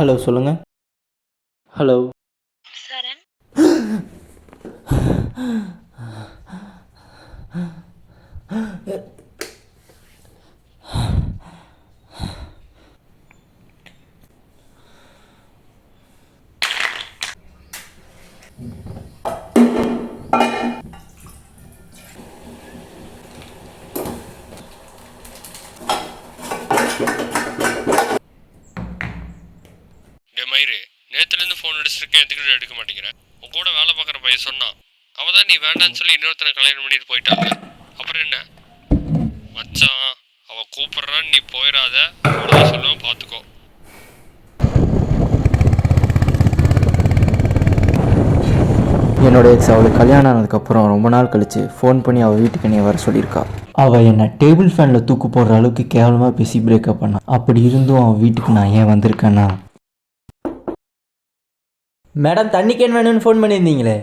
Hello சொல்லுங்கள். Hello. சரண். மயிறு, நேற்றுலேருந்து phone அடிச்சிருக்கேன், எதுக்கிட்ட எடுக்க மாட்டேங்கிறேன். உன் கூட வேலை பார்க்குற பையன் சொன்னான். அவள் தான் நீ வேண்டான்னு சொல்லி இன்னொருத்தனை கல்யாணம் பண்ணிட்டு போயிட்டாங்க. அப்புறம் என்ன மச்சான், அவள் கூப்பிட்றான்னு நீ போயிடாத, அவ்வளோதான் சொல்லுவேன், பார்த்துக்கோ. என்னோட எக்ஸ் அவளுக்கு கல்யாணம் ஆனதுக்கப்புறம் ரொம்ப நாள் கழித்து ஃபோன் பண்ணி அவள் வீட்டுக்கு என்னை வர சொல்லியிருக்கா. அவள் என்னை டேபிள் ஃபேனில் தூக்கு போடுற அளவுக்கு கேவலமாக பேசி பிரேக்கப் பண்ணான். அப்படி இருந்தும் அவள் வீட்டுக்கு நான் ஏன் வந்திருக்கேன்னா, மேடம் தண்ணி கேன் வேணும்னு ஃபோன் பண்ணியிருந்தீங்களே.